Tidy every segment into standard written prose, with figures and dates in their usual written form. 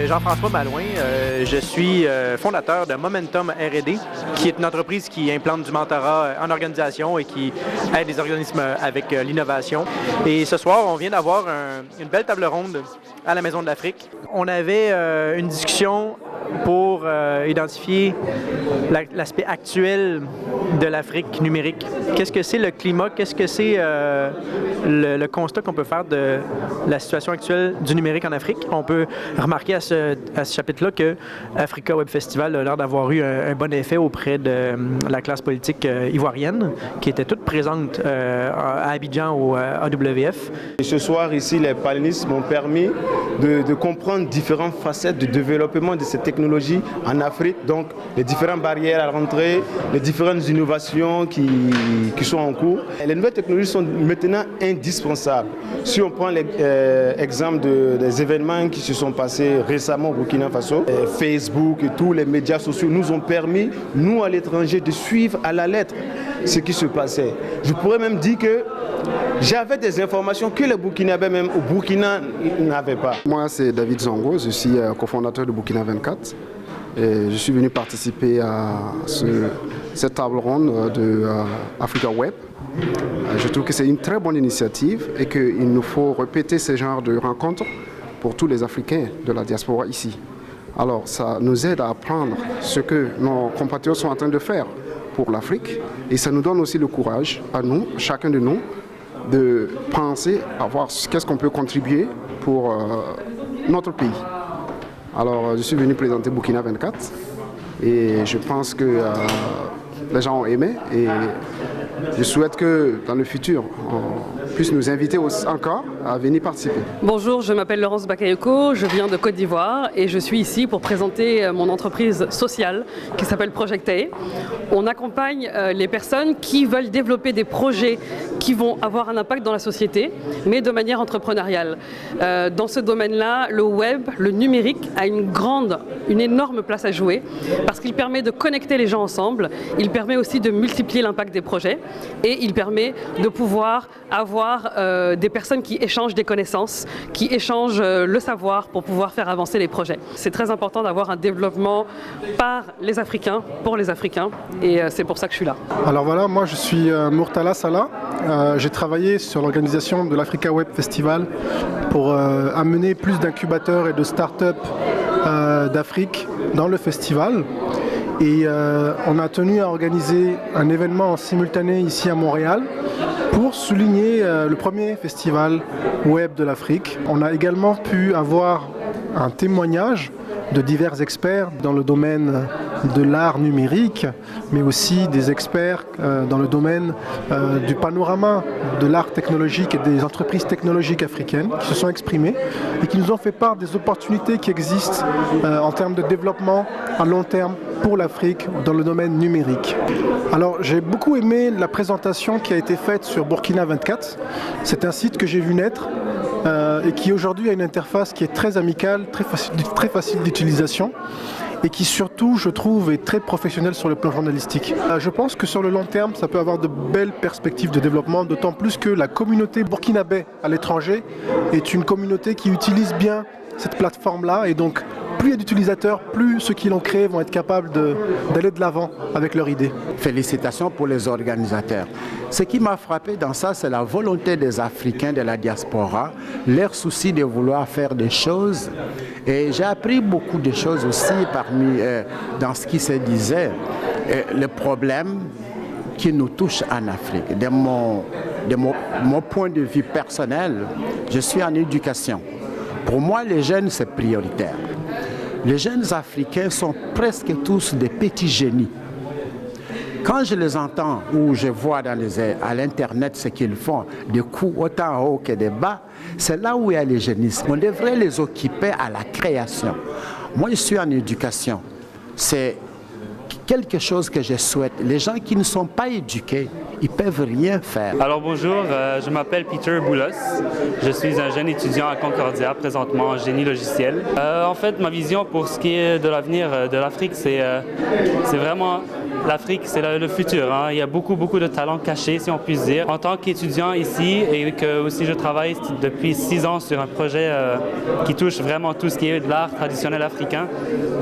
Jean-François Malouin, je suis fondateur de Momentum R&D, qui est une entreprise qui implante du mentorat en organisation et qui aide les organismes avec l'innovation. Et ce soir, on vient d'avoir une belle table ronde à la Maison de l'Afrique. On avait une discussion pour identifier l'aspect actuel de l'Afrique numérique. Qu'est-ce que c'est le climat? Qu'est-ce que c'est le constat qu'on peut faire de la situation actuelle du numérique en Afrique? On peut remarquer à ce chapitre-là que Africa Web Festival a l'air d'avoir eu un bon effet auprès de la classe politique ivoirienne, qui était toute présente à Abidjan au AWF. Et ce soir, ici, les panélistes m'ont permis de comprendre différentes facettes du développement de ces technologies en Afrique, donc les différentes barrières à l'entrée, les différentes innovations qui sont en cours. Les nouvelles technologies sont maintenant indispensables. Si on prend l'exemple des événements qui se sont passés récemment au Burkina Faso, Facebook et tous les médias sociaux nous ont permis, nous à l'étranger, de suivre à la lettre ce qui se passait. Je pourrais même dire que j'avais des informations que les Burkinabés même au Burkina n'avaient pas. Moi, c'est David Zongo, je suis cofondateur de Burkina 24. Et je suis venu participer à cette table ronde de Africa Web. Je trouve que c'est une très bonne initiative et qu'il nous faut répéter ce genre de rencontres pour tous les Africains de la diaspora ici. Alors, ça nous aide à apprendre ce que nos compatriotes sont en train de faire pour l'Afrique et ça nous donne aussi le courage à nous, chacun de nous, de penser à voir qu'est-ce qu'on peut contribuer pour notre pays. Alors, je suis venu présenter Burkina 24 et je pense que les gens ont aimé et je souhaite que dans le futur, on puisse nous inviter encore à venir participer. Bonjour, je m'appelle Laurence Bakayoko, je viens de Côte d'Ivoire et je suis ici pour présenter mon entreprise sociale qui s'appelle Project A. On accompagne les personnes qui veulent développer des projets qui vont avoir un impact dans la société, mais de manière entrepreneuriale. Dans ce domaine-là, le web, le numérique a une énorme place à jouer parce qu'il permet de connecter les gens ensemble, il permet aussi de multiplier l'impact des projets et il permet de pouvoir avoir des personnes qui échangent des connaissances, qui échangent le savoir pour pouvoir faire avancer les projets. C'est très important d'avoir un développement par les Africains, pour les Africains, et c'est pour ça que je suis là. Alors voilà, moi je suis Murtala Salah. J'ai travaillé sur l'organisation de l'Africa Web Festival pour amener plus d'incubateurs et de start-up d'Afrique dans le festival. Et on a tenu à organiser un événement en simultané ici à Montréal pour souligner le premier festival web de l'Afrique. On a également pu avoir un témoignage de divers experts dans le domaine de l'art numérique, mais aussi des experts dans le domaine du panorama de l'art technologique et des entreprises technologiques africaines qui se sont exprimés et qui nous ont fait part des opportunités qui existent en termes de développement à long terme pour l'Afrique dans le domaine numérique. Alors j'ai beaucoup aimé la présentation qui a été faite sur Burkina 24. C'est un site que j'ai vu naître et qui aujourd'hui a une interface qui est très amicale, très facile d'utilisation et qui surtout, je trouve, est très professionnelle sur le plan journalistique. Je pense que sur le long terme, ça peut avoir de belles perspectives de développement, d'autant plus que la communauté burkinabé à l'étranger est une communauté qui utilise bien cette plateforme-là et donc plus il y a d'utilisateurs, plus ceux qui l'ont créé vont être capables d'aller de l'avant avec leur idée. Félicitations pour les organisateurs. Ce qui m'a frappé dans ça, c'est la volonté des Africains de la diaspora, leur souci de vouloir faire des choses. Et j'ai appris beaucoup de choses aussi dans ce qui se disait. Le problème qui nous touche en Afrique. De mon point de vue personnel, je suis en éducation. Pour moi, les jeunes, c'est prioritaire. Les jeunes Africains sont presque tous des petits génies. Quand je les entends ou je vois à l'Internet ce qu'ils font, des coups autant en haut que de bas, c'est là où il y a les génistes. On devrait les occuper à la création. Moi, je suis en éducation. C'est quelque chose que je souhaite. Les gens qui ne sont pas éduqués, ils peuvent rien faire. Alors bonjour, je m'appelle Peter Boulos. Je suis un jeune étudiant à Concordia, présentement en génie logiciel. En fait, ma vision pour ce qui est de l'avenir de l'Afrique, c'est vraiment l'Afrique, c'est le futur. Hein. Il y a beaucoup de talents cachés, si on puisse dire. En tant qu'étudiant ici, et que aussi je travaille depuis 6 ans sur un projet qui touche vraiment tout ce qui est de l'art traditionnel africain.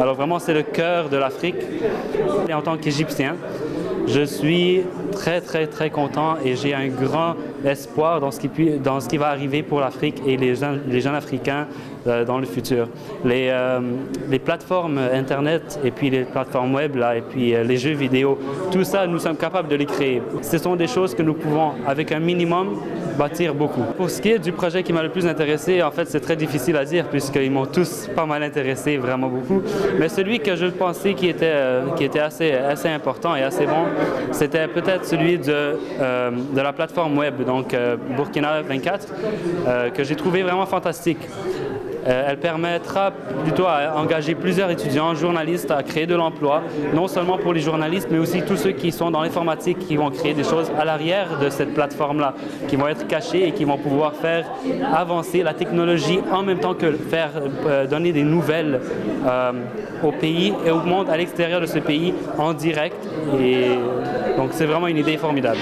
Alors vraiment, c'est le cœur de l'Afrique. Et en tant qu'Égyptien, je suis très content et j'ai un grand espoir dans ce qui va arriver pour l'Afrique et les jeunes Africains dans le futur. Les plateformes Internet et puis les plateformes web là, et puis les jeux vidéo, tout ça, nous sommes capables de les créer. Ce sont des choses que nous pouvons, avec un minimum, bâtir beaucoup. Pour ce qui est du projet qui m'a le plus intéressé, en fait, c'est très difficile à dire puisqu'ils m'ont tous pas mal intéressé, vraiment beaucoup. Mais celui que je pensais qui était assez important et assez bon, c'était peut-être celui de la plateforme web, donc Burkina 24, que j'ai trouvé vraiment fantastique. Elle permettra plutôt à engager plusieurs étudiants, journalistes, à créer de l'emploi, non seulement pour les journalistes, mais aussi tous ceux qui sont dans l'informatique, qui vont créer des choses à l'arrière de cette plateforme-là, qui vont être cachées et qui vont pouvoir faire avancer la technologie en même temps que faire donner des nouvelles au pays et au monde à l'extérieur de ce pays en direct. Et donc c'est vraiment une idée formidable.